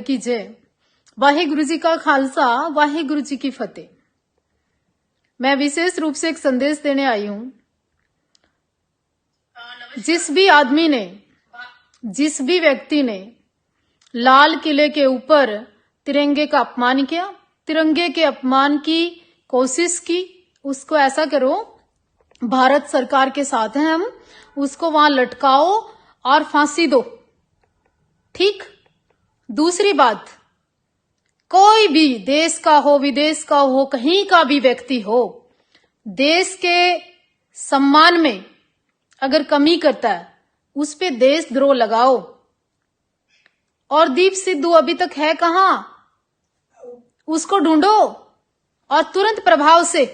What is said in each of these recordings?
की जय। वाहेगुरु जी का खालसा, वाहेगुरु जी की फतेह। मैं विशेष रूप से एक संदेश देने आई हूं। जिस भी आदमी ने, जिस भी व्यक्ति ने लाल किले के ऊपर तिरंगे का अपमान किया, तिरंगे के अपमान की कोशिश की, उसको ऐसा करो, भारत सरकार के साथ हैं हम, उसको वहां लटकाओ और फांसी दो। ठीक। दूसरी बात, कोई भी देश का हो, विदेश का हो, कहीं का भी व्यक्ति हो, देश के सम्मान में अगर कमी करता है, उस पे देशद्रोह लगाओ। और दीप सिद्धू अभी तक है कहां, उसको ढूंढो और तुरंत प्रभाव से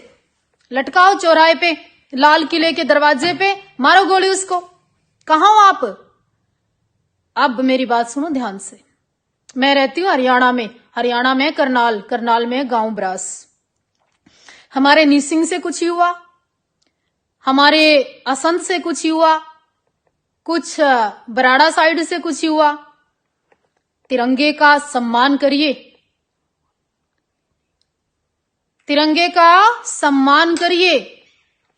लटकाओ चौराहे पे, लाल किले के दरवाजे पे, मारो गोली उसको। कहां हो आप? अब मेरी बात सुनो ध्यान से। मैं रहती हूं हरियाणा में करनाल में गांव ब्रास। हमारे निसिंग से कुछ हुआ, हमारे असंत से कुछ हुआ, कुछ बराड़ा साइड से कुछ हुआ। तिरंगे का सम्मान करिए, तिरंगे का सम्मान करिए।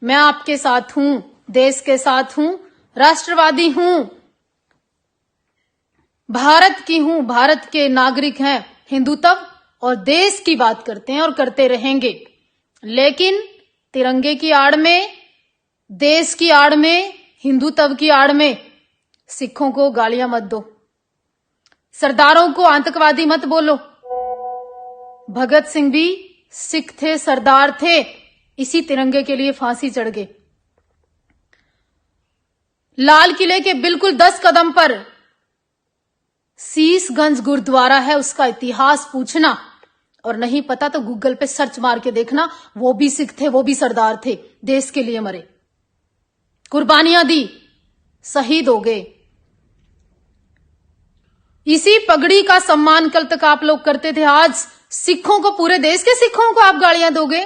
मैं आपके साथ हूं, देश के साथ हूं, राष्ट्रवादी हूं, भारत की हूं, भारत के नागरिक हैं, हिंदुत्व और देश की बात करते हैं और करते रहेंगे। लेकिन तिरंगे की आड़ में, देश की आड़ में, हिंदुत्व की आड़ में सिखों को गालियां मत दो, सरदारों को आतंकवादी मत बोलो। भगत सिंह भी सिख थे, सरदार थे, इसी तिरंगे के लिए फांसी चढ़ गए। लाल किले के बिल्कुल 10 कदम पर शीशगंज गुरुद्वारा है, उसका इतिहास पूछना, और नहीं पता तो गूगल पे सर्च मार के देखना। वो भी सिख थे, वो भी सरदार थे, देश के लिए मरे, कुर्बानियां दी, शहीद हो गए। इसी पगड़ी का सम्मान कल तक आप लोग करते थे, आज सिखों को, पूरे देश के सिखों को आप गालियां दोगे।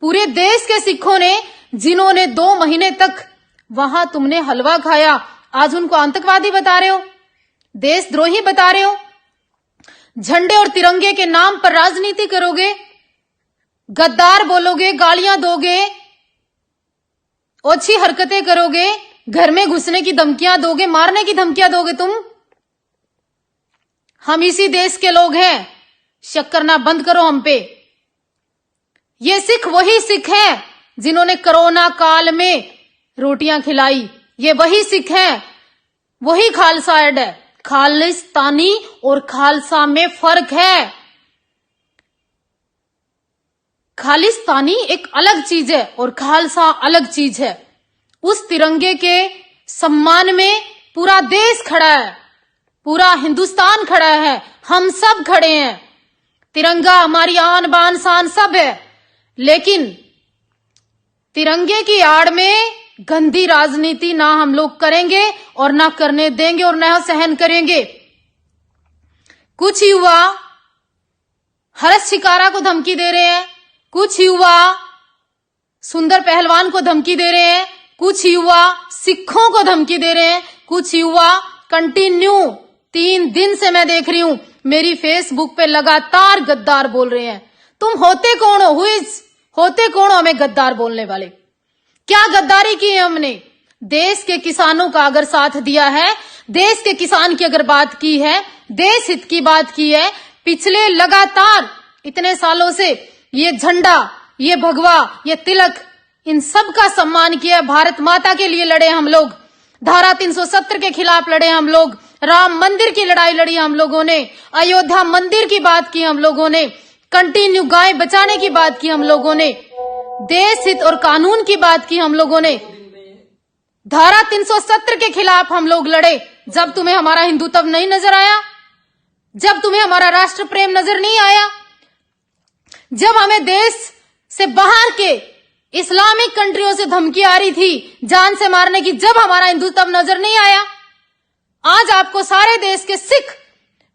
पूरे देश के सिखों ने, जिन्होंने 2 महीने तक वहां तुमने हलवा खाया, आज उनको आतंकवादी बता रहे हो, देशद्रोही बता रहे हो। झंडे और तिरंगे के नाम पर राजनीति करोगे, गद्दार बोलोगे, गालियां दोगे, ओछी हरकतें करोगे, घर में घुसने की धमकियां दोगे, मारने की धमकियां दोगे तुम। हम इसी देश के लोग हैं, शक करना बंद करो हम पे। ये सिख वही सिख हैं जिन्होंने कोरोना काल में रोटियां खिलाई, ये वही सिख हैं, वही खालसा ऐड है। खालिस्तानी और खालसा में फर्क है। खालिस्तानी एक अलग चीज है और खालसा अलग चीज है। उस तिरंगे के सम्मान में पूरा देश खड़ा है, पूरा हिंदुस्तान खड़ा है, हम सब खड़े हैं। तिरंगा हमारी आन बान शान सब है। लेकिन तिरंगे की आड़ में गंदी राजनीति ना हम लोग करेंगे और ना करने देंगे और ना सहन करेंगे। कुछ युवा हर्ष शिकारा को धमकी दे रहे हैं, कुछ युवा सुंदर पहलवान को धमकी दे रहे हैं, कुछ युवा सिखों को धमकी दे रहे हैं, कुछ युवा कंटिन्यू 3 दिन से मैं देख रही हूं, मेरी फेसबुक पे लगातार गद्दार बोल रहे हैं। तुम होते कौन हो? होते कौन हो हमें गद्दार बोलने वाले? क्या गद्दारी की है हमने? देश के किसानों का अगर साथ दिया है, देश के किसान की अगर बात की है, देश हित की बात की है, पिछले लगातार इतने सालों से ये झंडा, ये भगवा, ये तिलक, इन सब का सम्मान किया। भारत माता के लिए लड़े हम लोग, धारा 370 के खिलाफ लड़े हम लोग, राम मंदिर की लड़ाई लड़ी हम लोगों ने, अयोध्या मंदिर की बात की हम लोगों ने, कंटिन्यू गाय बचाने की बात की हम लोगों ने, देश हित और कानून की बात की हम लोगों ने, धारा 370 के खिलाफ हम लोग लड़े। जब तुम्हें हमारा हिंदुत्व नहीं नजर आया, जब तुम्हें हमारा राष्ट्र प्रेम नजर नहीं आया, जब हमें देश से बाहर के इस्लामिक कंट्रियों से धमकी आ रही थी जान से मारने की, जब हमारा हिंदुत्व नजर नहीं आया, आज आपको सारे देश के सिख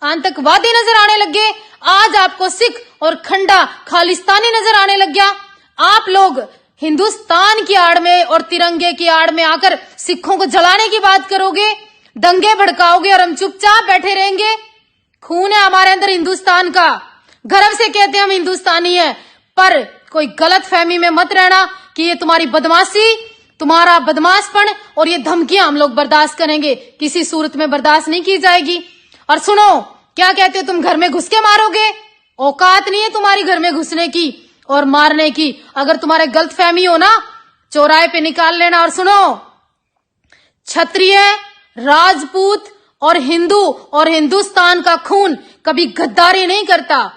आतंकवादी नजर आने लग गए। आज आपको सिख और खंडा खालिस्तानी नजर आने लग गया। आप लोग हिंदुस्तान की आड़ में और तिरंगे की आड़ में आकर सिखों को जलाने की बात करोगे, दंगे भड़काओगे और हम चुपचाप बैठे रहेंगे। खून है हमारे अंदर हिंदुस्तान का, गर्व से कहते हैं हम हिंदुस्तानी है। पर कोई गलत फहमी में मत रहना कि ये तुम्हारी बदमाशी, तुम्हारा बदमाशपन और ये धमकियां हम लोग बर्दाश्त करेंगे, किसी सूरत में बर्दाश्त नहीं की जाएगी। और सुनो, क्या कहते हो तुम घर में घुस के मारोगे? औकात नहीं है तुम्हारी घर में घुसने की और मारने की। अगर तुम्हारे गलत फहमी हो ना, चौराहे पे निकाल लेना। और सुनो, क्षत्रिय, राजपूत और हिंदू और हिंदुस्तान का खून कभी गद्दारी नहीं करता।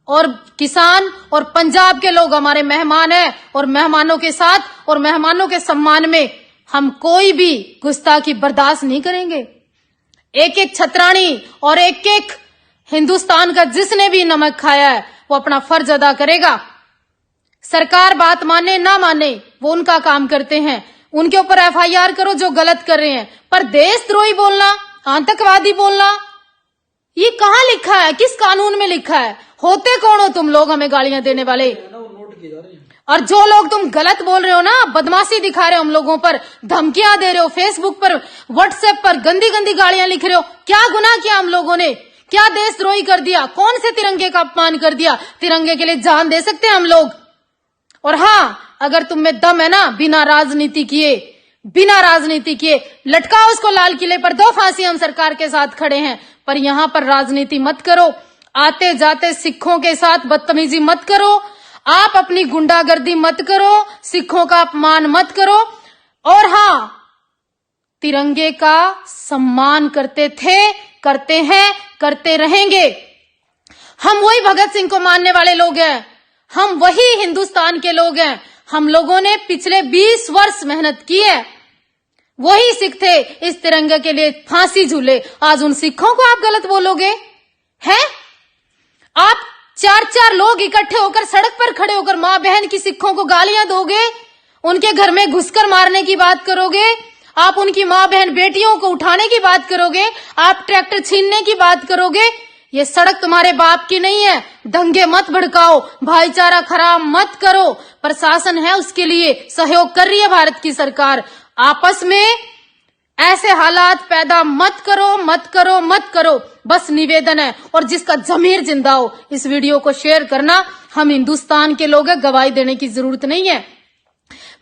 और किसान और पंजाब के लोग हमारे मेहमान हैं और मेहमानों के साथ और मेहमानों के सम्मान में हम कोई भी गुस्ताखी बर्दाश्त नहीं करेंगे। एक एक छतरानी और एक एक हिंदुस्तान का जिसने भी नमक खाया है वो अपना फर्ज अदा करेगा। सरकार बात माने ना माने वो उनका काम करते हैं, उनके ऊपर एफआईआर करो जो गलत कर रहे हैं। पर देशद्रोही बोलना, आतंकवादी बोलना, ये कहाँ लिखा है? किस कानून में लिखा है? होते कौन हो तुम लोग हमें गालियां देने वाले? और जो लोग तुम गलत बोल रहे हो ना, बदमाशी दिखा रहे हो हम लोगों पर, धमकियां दे रहे हो, फेसबुक पर व्हाट्सएप पर गंदी गंदी गालियां लिख रहे हो, क्या गुनाह किया हम लोगों ने? क्या देशद्रोही कर दिया? कौन से तिरंगे का अपमान कर दिया? तिरंगे के लिए जान दे सकते हैं हम लोग। और हाँ, अगर तुम में दम है ना, बिना राजनीति किए लटकाओ उसको लाल किले पर, दो फांसी, हम सरकार के साथ खड़े हैं। पर यहाँ पर राजनीति मत करो, आते जाते सिखों के साथ बदतमीजी मत करो, आप अपनी गुंडागर्दी मत करो, सिखों का अपमान मत करो। और हाँ, तिरंगे का सम्मान करते थे, करते हैं, करते रहेंगे। हम वही भगत सिंह को मानने वाले लोग हैं, हम वही हिंदुस्तान के लोग हैं। हम लोगों ने पिछले 20 वर्ष मेहनत की है, वही सिख थे इस तिरंगे के लिए फांसी झूले। आज उन सिखों को आप गलत बोलोगे? हैं? आप 4-4 लोग इकट्ठे होकर सड़क पर खड़े होकर मां बहन की सिखों को गालियां दोगे, उनके घर में घुसकर मारने की बात करोगे, आप उनकी मां बहन बेटियों को उठाने की बात करोगे, आप ट्रैक्टर छीनने की बात करोगे। ये सड़क तुम्हारे बाप की नहीं है। दंगे मत भड़काओ, भाईचारा खराब मत करो। प्रशासन है उसके लिए, सहयोग कर रही है भारत की सरकार। आपस में ऐसे हालात पैदा मत करो। बस निवेदन है। और जिसका जमीर जिंदा हो, इस वीडियो को शेयर करना। हम हिंदुस्तान के लोग हैं, गवाही देने की जरूरत नहीं है।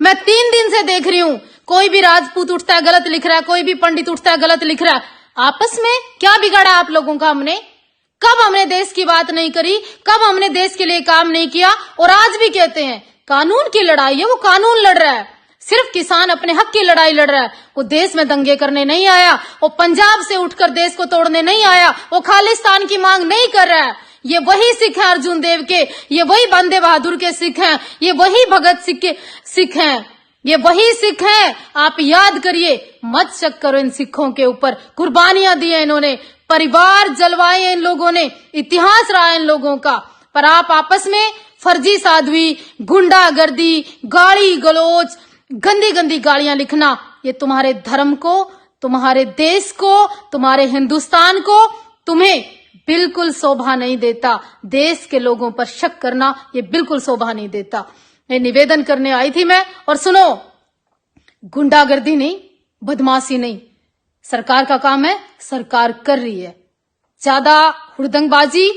मैं 3 दिन से देख रही हूं, कोई भी राजपूत उठता है गलत लिख रहा है, कोई भी पंडित उठता है गलत लिख रहा है। आपस में क्या बिगाड़ा आप लोगों का? कब हमने देश की बात नहीं करी? कब हमने देश के लिए काम नहीं किया? और आज भी कहते हैं कानून की लड़ाई है, वो कानून लड़ रहा है। सिर्फ किसान अपने हक की लड़ाई लड़ रहा है। वो देश में दंगे करने नहीं आया, वो पंजाब से उठकर देश को तोड़ने नहीं आया, वो खालिस्तान की मांग नहीं कर रहा है। ये वही सिख हैं अर्जुन देव के, ये वही बंदे बहादुर के सिख हैं, ये वही भगत सिंह के सिख हैं, ये वही सिख हैं। आप याद करिए, मत शक करो इन सिखों के ऊपर। कुर्बानियां दी है इन्होंने, परिवार जलवाए इन लोगों ने, इतिहास रहा है इन लोगों का। पर आप आपस में फर्जी साध्वी, गुंडागर्दी, गाली गलौज, गंदी गंदी गालियां लिखना, ये तुम्हारे धर्म को, तुम्हारे देश को, तुम्हारे हिंदुस्तान को, तुम्हें बिल्कुल शोभा नहीं देता। देश के लोगों पर शक करना ये बिल्कुल शोभा नहीं देता। ये निवेदन करने आई थी मैं। और सुनो, गुंडागर्दी नहीं, बदमाशी नहीं, सरकार का काम है, सरकार कर रही है। ज्यादा हुड़दंगबाजी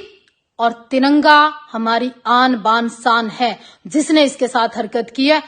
और तिरंगा हमारी आन बान शान है। जिसने इसके साथ हरकत की है